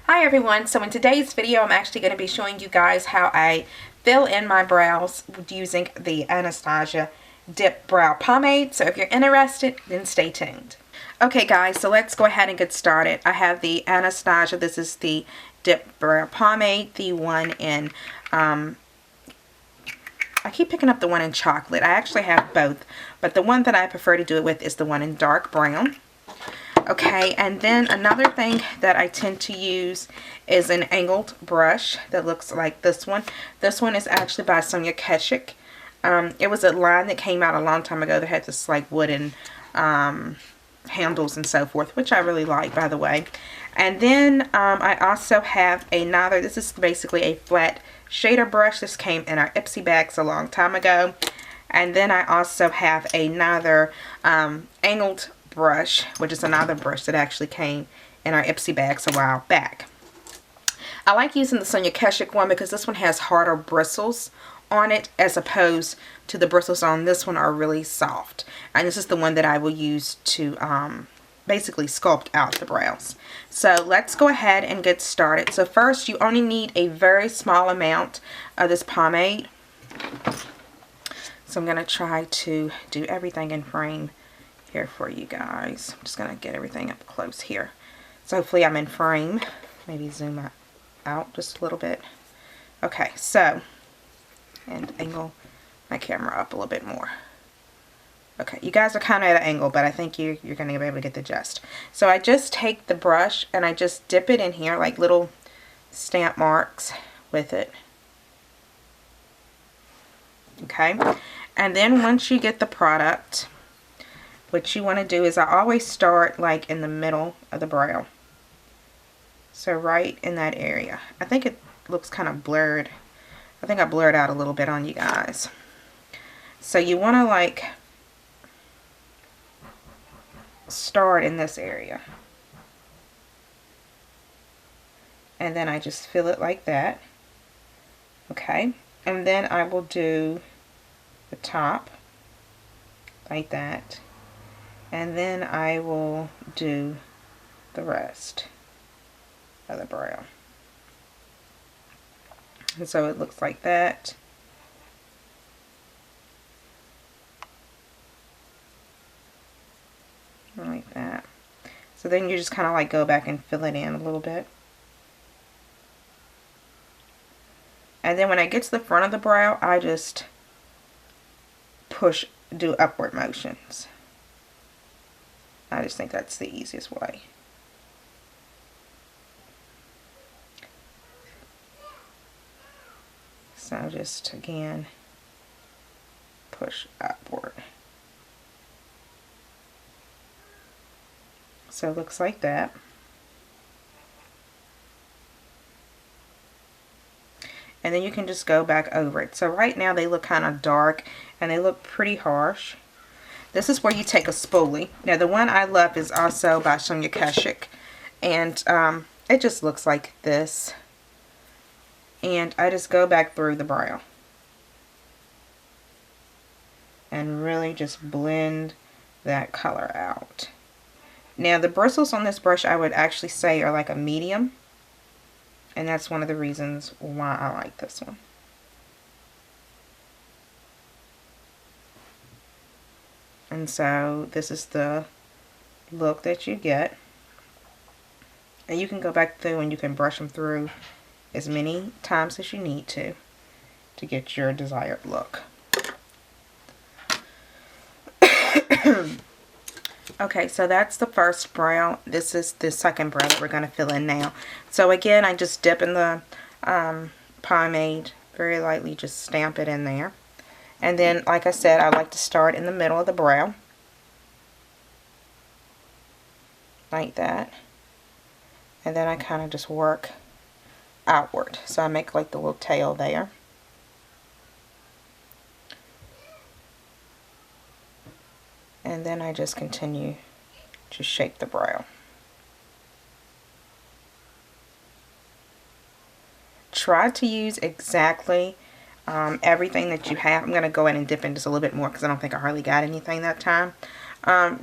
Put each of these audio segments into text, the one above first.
Hi everyone, so in today's video I'm actually going to be showing you guys how I fill in my brows using the Anastasia DipBrow Pomade. So if you're interested, then stay tuned. Okay guys, so let's go ahead and get started. I have the Anastasia, this is the DipBrow Pomade, the one in, I keep picking up the one in chocolate. I actually have both, but the one that I prefer to do it with is the one in dark brown. Okay, and then another thing that I tend to use is an angled brush that looks like this one. This one is actually by Zoya. It was a line that came out a long time ago that had this like wooden handles and so forth, which I really like, by the way. And then I also have another, this is basically a flat shader brush. This came in our ISPY bags a long time ago. And then I also have another angled brush, which is another brush that actually came in our ISPY bags a while back. I like using the Zoya one because this one has harder bristles on it as opposed to the bristles on this one are really soft. And this is the one that I will use to basically sculpt out the brows. So let's go ahead and get started. So first, you only need a very small amount of this pomade. So I'm going to try to do everything in frame here for you guys. I'm just going to get everything up close here. So hopefully I'm in frame. Maybe zoom out just a little bit. Okay, so, and angle my camera up a little bit more. Okay, you guys are kind of at an angle, but I think you're going to be able to get the gist. So I just take the brush and I just dip it in here like little stamp marks with it. Okay, and then once you get the product, what you want to do is I always start like in the middle of the brow. So right in that area. I think it looks kind of blurred. I think I blurred out a little bit on you guys. So you want to like start in this area. And then I just fill it like that. Okay. And then I will do the top like that. And then I will do the rest of the brow. And so it looks like that. Like that. So then you just kind of like go back and fill it in a little bit. And then when I get to the front of the brow, I just do upward motions. I just think that's the easiest way. So just again, push upward. So it looks like that. And then you can just go back over it. So right now they look kind of dark and they look pretty harsh. This is where you take a spoolie. Now the one I love is also by Zoya, and it just looks like this. And I just go back through the brow and really just blend that color out. Now the bristles on this brush I would actually say are like a medium, and that's one of the reasons why I like this one. And so this is the look that you get. And you can go back through and you can brush them through as many times as you need to get your desired look. Okay, so that's the first brow. This is the second brow that we're going to fill in now. So again, I just dip in the pomade very lightly, just stamp it in there. And then, like I said, I like to start in the middle of the brow. Like that. And then I kind of just work outward. So I make like the little tail there. And then I just continue to shape the brow. Try to use exactly everything that you have. I'm going to go ahead and dip in just a little bit more because I don't think I hardly got anything that time.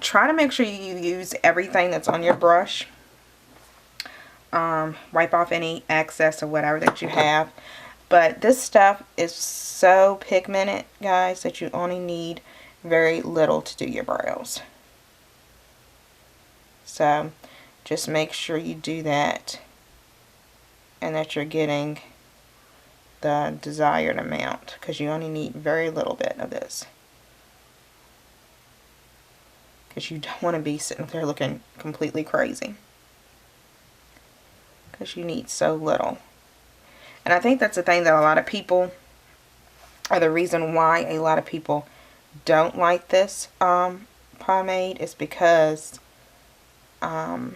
Try to make sure you use everything that's on your brush. wipe off any excess or whatever that you have. But this stuff is so pigmented, guys, that you only need very little to do your brows. So just make sure you do that and that you're getting the desired amount, because you only need very little bit of this. Because you don't want to be sitting there looking completely crazy, because you need so little. And I think that's the thing that a lot of people, or the reason why a lot of people don't like this pomade, is because of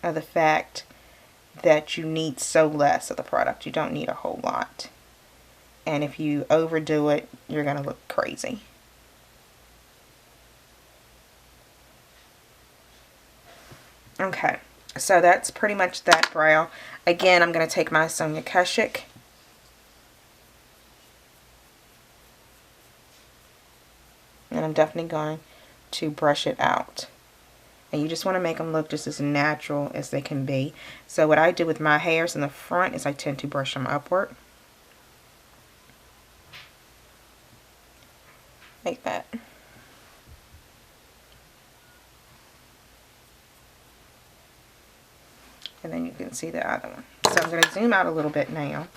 the fact that you need so less of the product. You don't need a whole lot. And if you overdo it, you're going to look crazy. Okay, so that's pretty much that brow. Again, I'm going to take my Sonia Kashuk. And I'm definitely going to brush it out. And you just want to make them look just as natural as they can be. So what I do with my hairs in the front is I tend to brush them upward. Like that. And then you can see the other one. So I'm going to zoom out a little bit now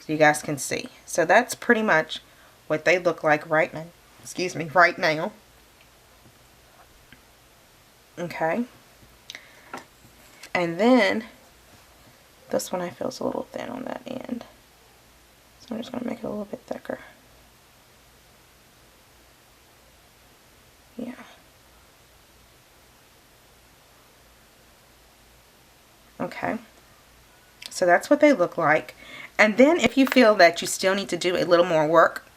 so you guys can see. So that's pretty much what they look like right now. Excuse me, right now. Okay. And then this one I feel is a little thin on that end. So I'm just going to make it a little bit thicker. Yeah. Okay. So that's what they look like. And then if you feel that you still need to do a little more work,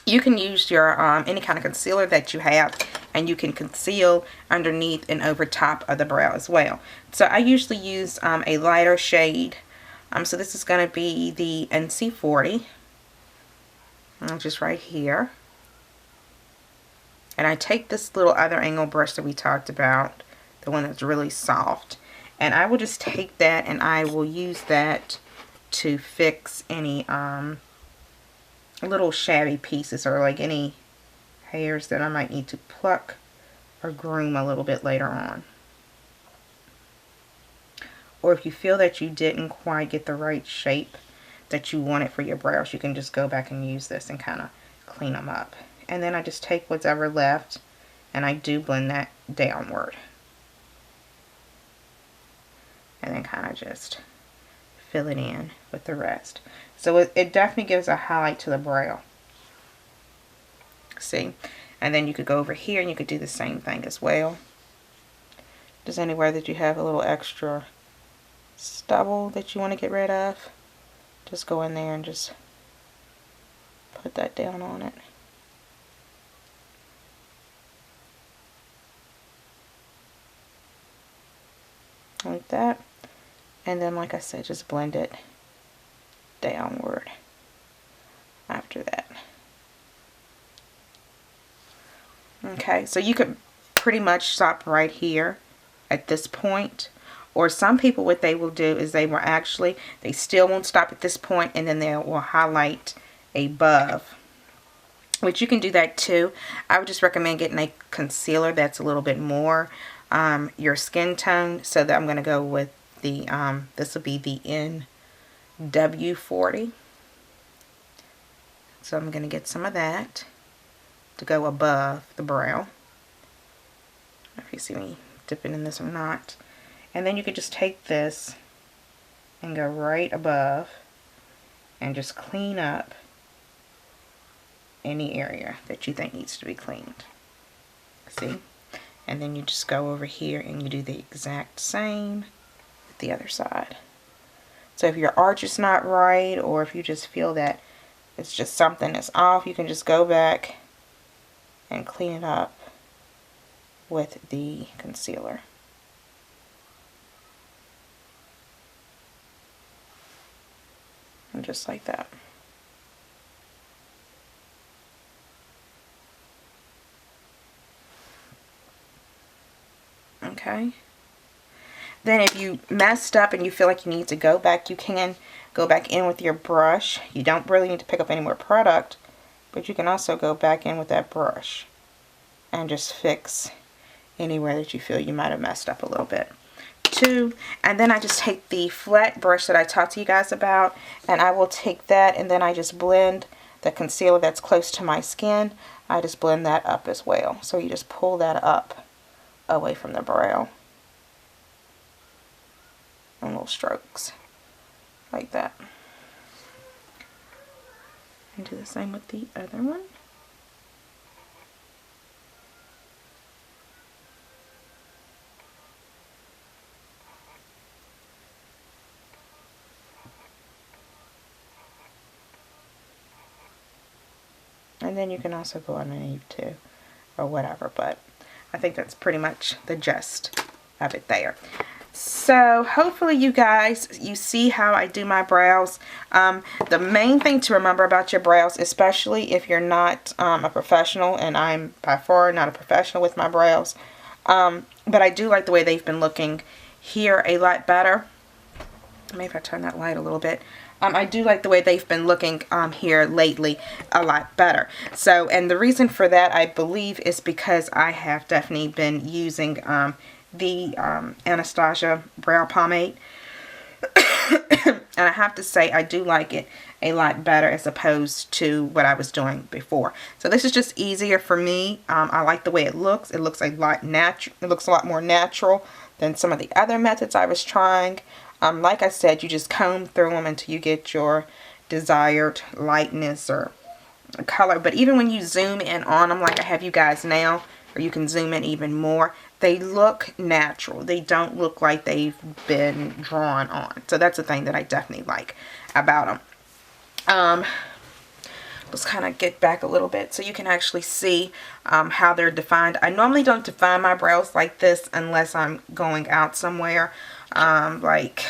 you can use your any kind of concealer that you have, and you can conceal underneath and over top of the brow as well. So I usually use a lighter shade. So this is going to be the NC40. Just right here. And I take this little other angle brush that we talked about, the one that's really soft. And I will just take that and I will use that to fix any little shabby pieces, or like any hairs that I might need to pluck or groom a little bit later on. Or if you feel that you didn't quite get the right shape that you wanted for your brows, you can just go back and use this and kind of clean them up. And then I just take whatever left and I do blend that downward. And then kind of just fill it in with the rest. So it definitely gives a highlight to the brow. See? And then you could go over here and you could do the same thing as well. Just anywhere that you have a little extra stubble that you want to get rid of, just go in there and just put that down on it. Like that. And then, like I said, just blend it downward after that. Okay, so you could pretty much stop right here at this point. Or some people, what they will do is they still won't stop at this point, and then they will highlight above. Which you can do that too. I would just recommend getting a concealer that's a little bit more your skin tone. So that I'm going to go with the, this will be the NW40. So I'm going to get some of that to go above the brow. I don't know if you see me dipping in this or not. And then you could just take this and go right above and just clean up any area that you think needs to be cleaned. See? And then you just go over here and you do the exact same with the other side. So if your arch is not right, or if you just feel that it's just something that's off, you can just go back and clean it up with the concealer. And just like that. Okay. Then if you messed up and you feel like you need to go back, you can go back in with your brush. You don't really need to pick up any more product, but you can also go back in with that brush and just fix anywhere that you feel you might have messed up a little bit. And then I just take the flat brush that I talked to you guys about, and I will take that and then I just blend the concealer that's close to my skin. I just blend that up as well. So you just pull that up away from the brow in little strokes like that. And do the same with the other one. And then you can also go underneath too, or whatever, but I think that's pretty much the gist of it there. So hopefully you guys, you see how I do my brows. The main thing to remember about your brows, especially if you're not a professional, and I'm by far not a professional with my brows, but I do like the way they've been looking here a lot better. Maybe if I turn that light a little bit. I do like the way they've been looking here lately a lot better. So, and the reason for that, I believe, is because I have definitely been using the Anastasia brow pomade. And I have to say, I do like it a lot better as opposed to what I was doing before. So this is just easier for me. I like the way it looks. It looks a lot natural. It looks a lot more natural than some of the other methods I was trying. Like I said, you just comb through them until you get your desired lightness or color. But even when you zoom in on them, like I have you guys now, or you can zoom in even more, they look natural. They don't look like they've been drawn on. So that's the thing that I definitely like about them. Let's kind of get back a little bit so you can actually see how they're defined. I normally don't define my brows like this unless I'm going out somewhere, like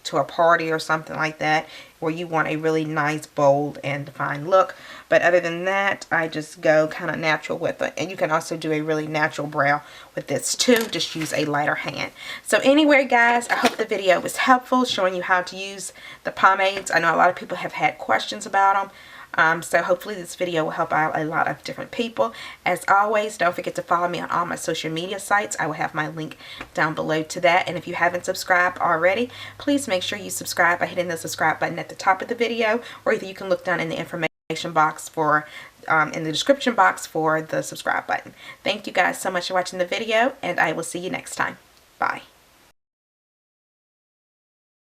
to a party or something like that, where you want a really nice, bold, and defined look. But other than that, I just go kind of natural with it. And you can also do a really natural brow with this too. Just use a lighter hand. So anyway, guys, I hope the video was helpful, showing you how to use the pomades. I know a lot of people have had questions about them. So hopefully this video will help out a lot of different people. As always, don't forget to follow me on all my social media sites. I will have my link down below to that. And if you haven't subscribed already, please make sure you subscribe by hitting the subscribe button at the top of the video, or either you can look down in the information box for in the description box for the subscribe button. Thank you guys so much for watching the video, and I will see you next time. Bye.